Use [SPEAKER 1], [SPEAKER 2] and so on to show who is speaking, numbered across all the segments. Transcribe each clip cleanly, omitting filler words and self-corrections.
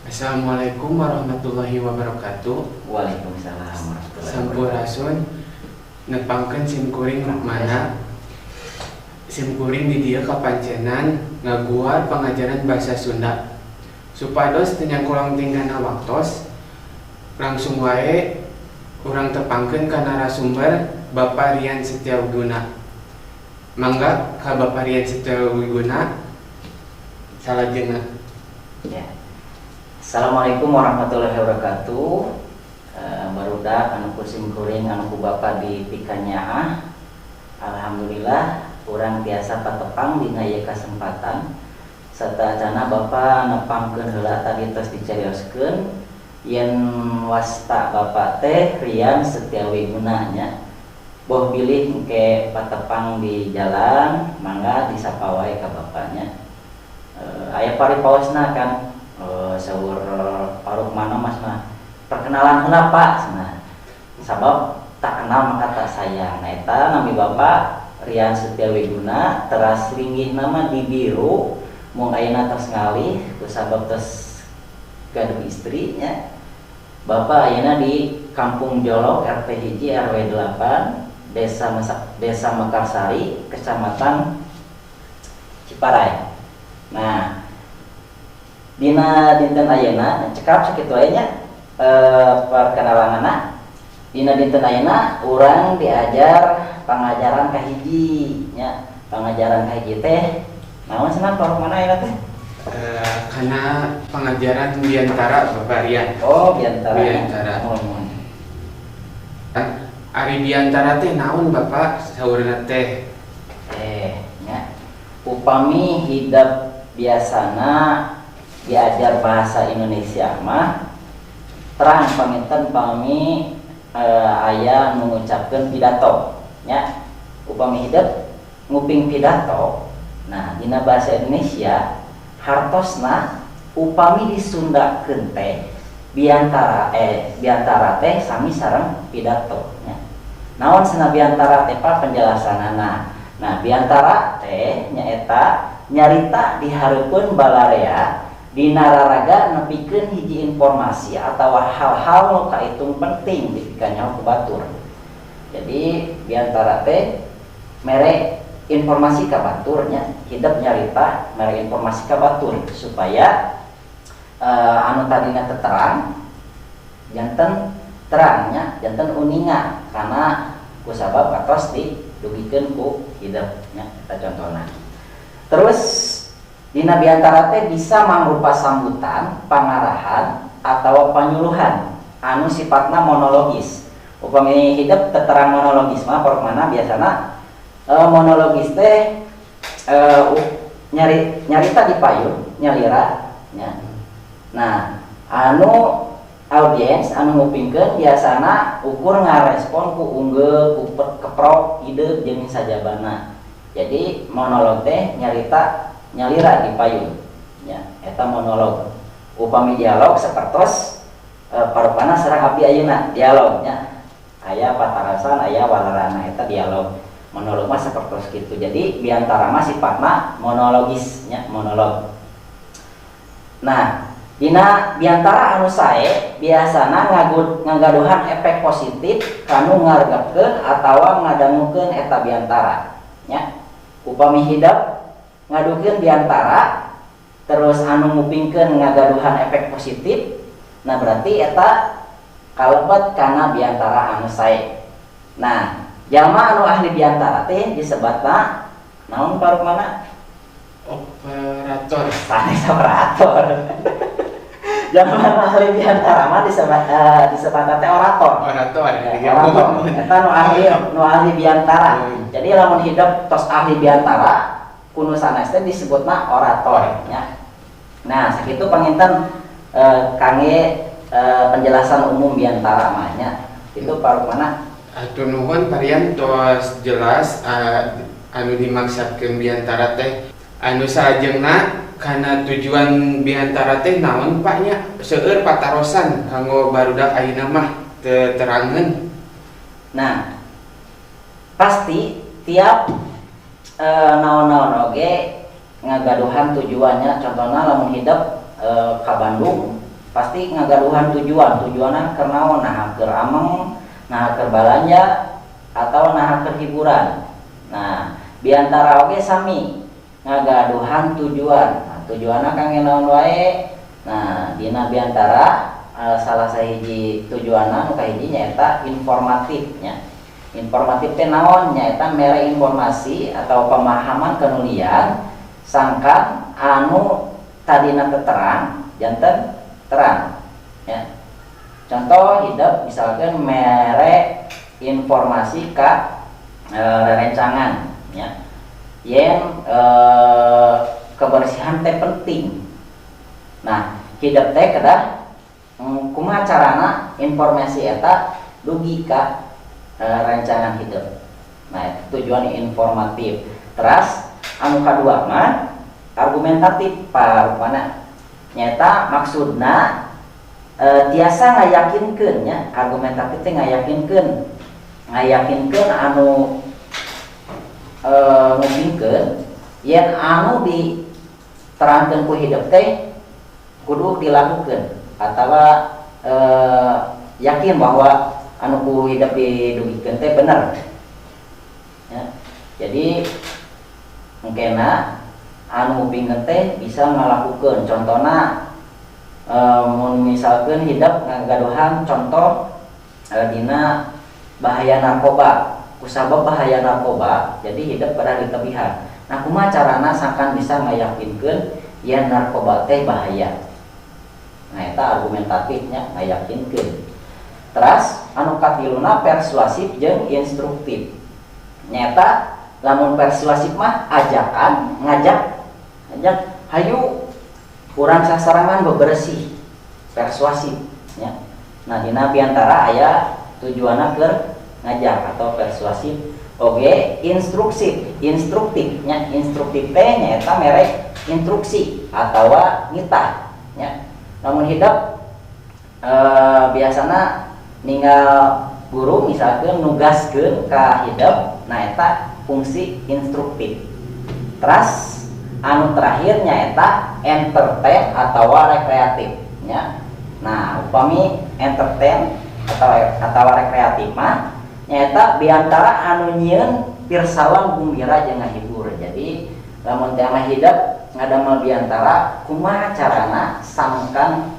[SPEAKER 1] Assalamualaikum warahmatullahi wabarakatuh.
[SPEAKER 2] Waalaikumsalam warahmatullahi
[SPEAKER 1] Sampurasun nepangkeun simkuring mana simkuring di dieu kapancenan ngaguar pengajaran bahasa Sunda. Supados teu nyangkulang tinggana waktos, langsung wae urang tepangkeun ka narasumber Bapak Rian Setiawiguna. Mangga ka Bapak Rian Setiawiguna salajengna.
[SPEAKER 2] Ya. Assalamualaikum warahmatullahi wabarakatuh. Barudak anu kusim kuring anu ku Bapa di pikanyaah. Alhamdulillah urang tiasa patepang dina ieu kasempatan. Sateuacanna Bapa nepangkeun heula tadi tos dicarioskeun yen wasta Bapa teh Rian Setiawiguna nya. Boh bilih engke patepang di jalan, mangga disapa wae ka bapanya. Aya paripaosna kan. Sawur paruk mana mas mah perkenalan heula Pak cenah. Sabab tak kenal maka tak sayang. Nah eta nami Bapak Rian Setiawiguna teras ringgih nama di biru mung ayeuna tos ngalih kusabab tos gaduh istrinya. Bapak ayeuna di Kampung Jolok RT 1 RW 8 Desa Mekarsari Kecamatan Ciparai. Nah dina dinten ayeuna cekap sakitu aya nya perkenalanna. Dina dinten ayeuna urang diajar pangajaran kahiji nya. Pangajaran kahiji teh naon cenah parok mana ayeuna teh?
[SPEAKER 1] Karena pengajaran biantara Bapak Rian.
[SPEAKER 2] Oh, biantara.
[SPEAKER 1] Ari biantara teh naon Bapak saurna teh?
[SPEAKER 2] Nya upami hidup biasana diajar bahasa Indonesia mah terang paminten pami aya mengucapkan pidato nya upami hidup nguping pidato. Nah dina bahasa Indonesia hartosna upami disundakeun teh biantara teh sami sareng pidato nya. Naon cenah biantara teh Pak penjelasanana? Nah biantara teh nyaeta nyarita dihareupeun balarea dina raraga nepikeun hiji informasi atau hal-hal nu kaitung penting di pikanyaho ku batur. Jadi biantara teh mere informasi ka batur nya, hidup nyarita mere informasi ka batur supaya anu tadina teu terang janten terangnya janten uninga karena kusabab atos didugikeun ku hidup nya eta contona. Terus dina biantara teh bisa mangrupa sambutan, pangarahan atau panyuluhan anu sifatna monologis. Upami hidup terang monologis mah parok mana biasana monologis teh nyarita di payun, nyalira nya. Nah, anu audiens anu ngupingkeun biasana ukur ngarespon ku unggul, ku keprok, ide jeung sajabana. Jadi monolog teh nyalira di payun ya, eta monolog. Upami dialog sapertos parupana sareng abdi ayeuna dialognya aya patarasan aya walerana eta dialog. Monolog mah sapertos kitu. Jadi biantara mah sifatna monologis nya, monolog. Nah dina biantara anu sae biasana ngagaduhan efek positif kanu ngarepkeun atawa ngadangukeun eta biantara nya. Upami hidup ngadukeun biantara terus anu ngupingkeun ngagaduhan efek positif, nah berarti eta kalebet kana biantara anu sae. Nah jalma anu ahli biantara teh disebutna naon paruk mana?
[SPEAKER 1] Operator.
[SPEAKER 2] Sanes operator. Jalma anu ahli biantara mah disebutna teh orator.
[SPEAKER 1] Orator.
[SPEAKER 2] Eta nu ahli biantara. Jadi lamun hidup tos ahli biantara kuno sanes teh disebutna orator nya. Nah, sakitu panginten kangge penjelasan umum biantara mah nya. Itu paruk mana?
[SPEAKER 1] Atur nuhun Parian tos jelas anu dimaksudkeun biantara teh anu sajenna kana tujuan biantara teh naon Pak nya? Seueur patarosan kanggo barudak ayeuna mah teu terangeun.
[SPEAKER 2] Nah, pasti tiap naon-naon oge ngagaduhan tujuannya. Contohnya lamun hidup ke Bandung pasti ngagaduhan tujuanna keur naon, nah keur ameng, nah keur balanja atau nah keur hiburan. Nah biantara oge sami ngagaduhan tujuan. Nah, tujuanna kangge naon wae. Nah dina biantara salah sahiji tujuanna nu kahiji nyaeta informatif nya. Informatif teh naon? Nyaeta mere informasi atau pemahaman kenulian sangkan anu tadina terang janten terang ya. Contoh hidup misalkan mere informasi ka rerencangan ya. Yen kebersihan teh penting. Nah, hidup teh kedah kumaha carana informasi eta dugi ka rancangan hidup. Nah, itu tujuan informatif. Terus anu kadua mah argumentatif parupana nyata maksudna tiasa ngayakinkeun nya. Argumentatif teh ngayakinkeun anu ngubingkeun yen anu diterangkeun ku hidup teh kudu dilakukeun atawa yakin bahwa anu ku hidup didugikeun teh bener ya. Jadi mungkinna anu ngupingkeun teh bisa ngalakukeun. Contohna mun misalkeun hidup ngagaduhan contoh dina bahaya narkoba. Kusabab bahaya narkoba jadi hidup pada ditebihan. Nah kumaha carana sangkan bisa ngayakinkeun yen narkoba teh bahaya. Nah eta argumentatifnya ngayakinkeun. Terus anu katiluna persuasif jeung instruktif. Nyata lamun persuasif mah ajakan, ngajak hayu urang sasarangan bebersih. Persuasif nya. Nah dina biantara aya tujuanna keur ngajak atau persuasif. Oge instruktif nya. Instruktif teh nyaeta mere instruksi atawa nitah nya. Namun hidup biasana ninggal guru misalkan nugaskeun ka hidup, nah eta fungsi instruktif. Terus anu terakhir nyaeta entertain atau rekreatif nya. Nah upami entertain atau rekreatif mah nyaeta biantara anu nyieun pirsawan gumbira jeung ngahibur. Jadi lamun tema hidup ngadamel biantara kumaha carana sangkan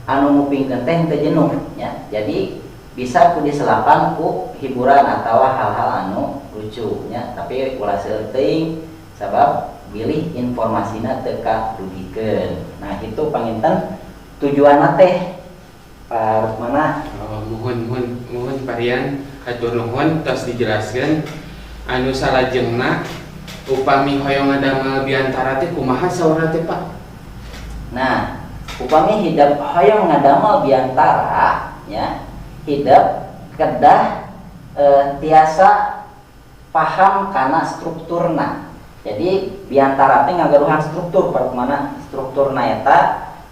[SPEAKER 2] anu ngupingkeun teh teu jenuh ya. Jadi bisa ku diselapan ku hiburan atau hal-hal anu lucu nya, tapi ulah seueur teuing sabab bilih informasina teu kadugikeun. Nah itu panginten tujuanna teh parmana.
[SPEAKER 1] Muhun Parian hatur nuhun tos dijelaskeun anu salajengna upami hoyong ngadamel biantara teh kumaha saurna teh Pak?
[SPEAKER 2] Nah upami hidup hoyong ngadamel biantara ya, hidup kedah tiasa paham kana strukturna. Jadi biantara teh ngagaduhan struktur parumana strukturna eta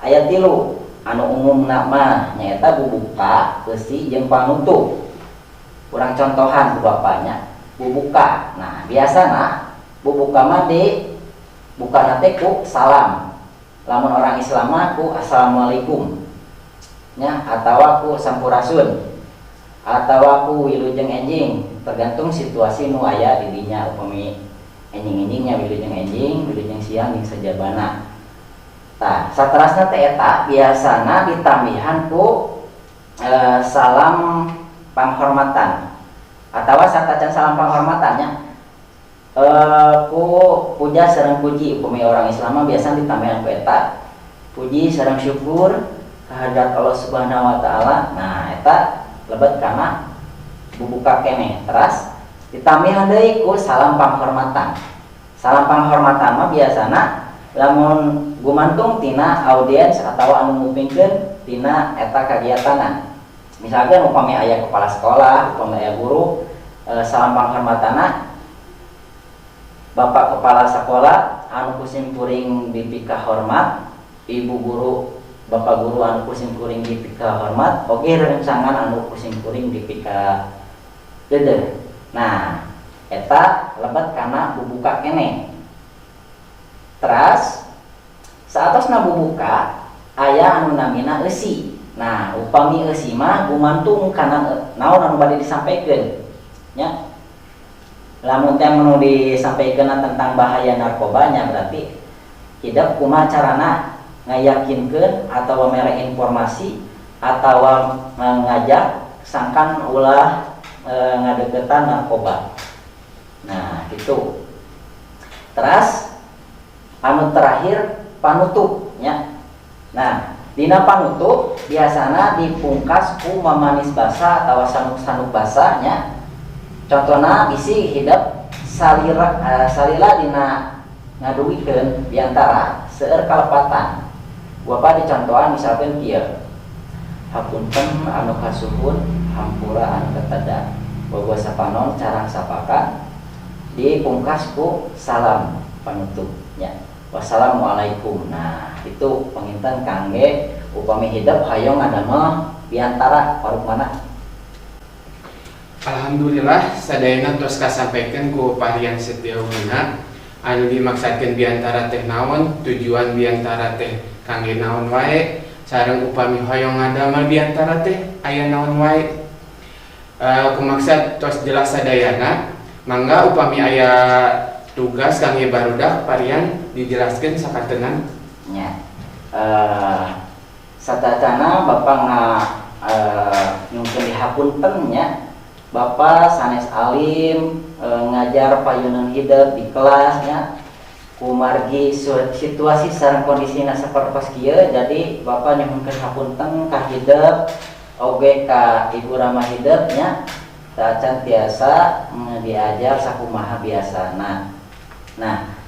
[SPEAKER 2] aya 3 anu umumna mah nyaeta bubuka, besi jeung panutup. Kurang contohan ku bapaknya bubuka. Nah biasana bubuka mah di bukana teh ku salam. Lamun orang Islam mah ku assalamualaikum nya, atawa ku sampurasun, atawa ku wilujeng enjing, tergantung situasi nu aya di dinya. Upami enjing-enjingnya wilujeng enjing, wilujeng siang jeung sajabana. Tah saterasna teh eta biasana ditambihan ku salam panghormatan atawa satacan salam panghormatannya ku puja sareng puji. Upami orang Islam biasa ditambahan ku eta puji sareng syukur kehadrat Allah Subhanahu wa taala. Nah eta lebet kana bubuka keneh. Terus ditambahan deui ku salam panghormatan. Salam panghormatan mah biasana lamun gumantung tina audiens atau anu ngupingkeun tina eta kagiatanan. Misalkan upami aya kepala sekolah, upami aya guru, salam panghormatana Bapak kepala sekolah anu kusim kuring dipika hormat, ibu guru, bapak guru anu kusim kuring dipika hormat, oge rencangan anu kusim kuring dipika deudeuh. Nah, eta lebet kana bubuka keneh. Terus saat saatosna bubuka aya anu namina eusi. Nah, upami eusi mah gumantung kana naon anu bade disampaikeun nya. Lamun teh anu disampaikeun tentang bahaya narkobanya berarti hidup kumaha carana ngayakinkeun atawa mere informasi atawa ngajak sangkan ulah ngadeukeutan narkoba. Nah, gitu. Terus anu terakhir panutup nya. Nah, dina panutup biasana dipungkas ku mamanis basa atau sanuk-sanuk basa nya. Contohna bisi hidup salila dina ngaduwikeun diantara seueur kalepatan. Bapa dicontohan misalkan kieu. Hapunten anu kasuhun hampura anu ketada. Bobo sapanon carang sapakan dipungkas ku salam panutup nya. Wassalamualaikum. Nah, itu penginten kangge upami hidup hayong ngadamel diantara parukmana.
[SPEAKER 1] Alhamdulillah sadayana tos kasampaikan ku parian setiawana anu dimaksudkeun biantara teh naon, tujuan biantara teh kangge naon wae, sareng upami hoyong ngadamel biantara teh aya naon wae. Kumaksud tos jelas sadayana, mangga upami aya tugas kangge barudak parian dijelaskeun sakateungan
[SPEAKER 2] Nya. Satacana Bapak nyungkeun dihapunten nya. Bapak sanes alim ngajar payunan hidup di kelasnya kumargi situasi sareng kondisina sapertos kieu jadi Bapak nyuhunkeun hapunten ka hidup oge ka ibu ramah hidup nya tacan tiasa diajar sakumaha biasana. Nah,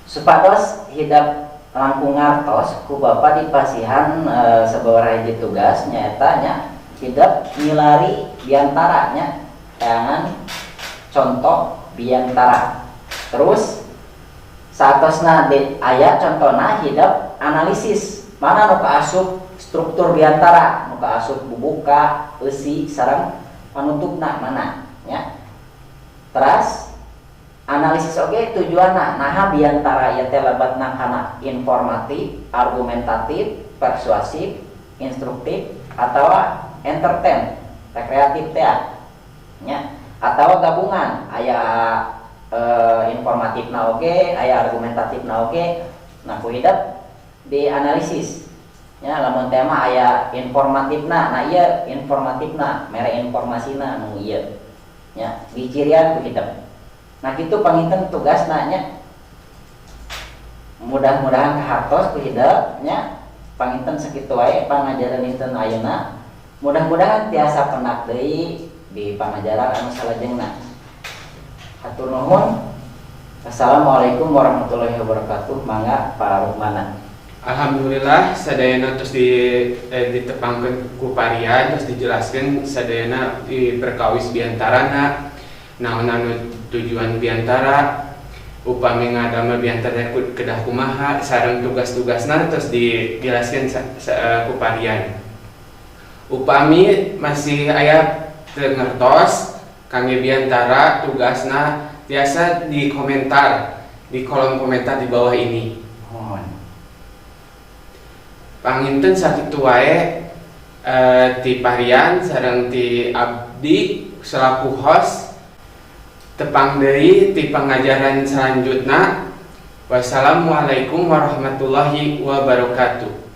[SPEAKER 2] supados hidup langkung ngartos ku Bapak dipasihan sababaraha tugas nyaeta nya hidup ngilari biantaranya jangan contoh biantara. Terus saatosna aya contona hidup analisis mana nu kaasup struktur biantara, nu kaasup bubuka, eusi sareng panutupna mana nya. Terus analisis oge tujuanna naha biantara ieu teh lebatna kana informatif, argumentatif, persuasif, instruktif atawa entertain, rekreatif teh nya atawa gabungan aya informatifna oge, aya argumentatifna oge. Nah, ku hidup dianalisis nya lamun teh mah aya informatifna, nah ieu informatifna mere informasina nu ieu nya dicirian ku hidup. Nah, kitu panginten tugasna nya. Mudah-mudahan kahartos ku hidup nya panginten sakitu wae pangajaran dinten ayeuna. Mudah-mudahan tiasa penak deui di pangajaran anu salajengna. Hatur nuhun. Assalamualaikum warahmatullahi wabarakatuh. Mangga parukmana.
[SPEAKER 1] Alhamdulillah sadayana terus ditepangkeun ku parian terus dijelaskeun sadayana diperkawis biantarana naon anu tujuan biantara upami ngadamel biantara kedah kumaha sareng tugas-tugasna terus dijelaskeun ku parian. Upami masih aya teu ngertos kangge biantara tugasna tiasa di komentar di kolom komentar di bawah ini. Panginten sakitu wae ti parian sareng ti abdi selaku host tepang deui ti pengajaran selanjutna. Wassalamualaikum warahmatullahi wabarakatuh.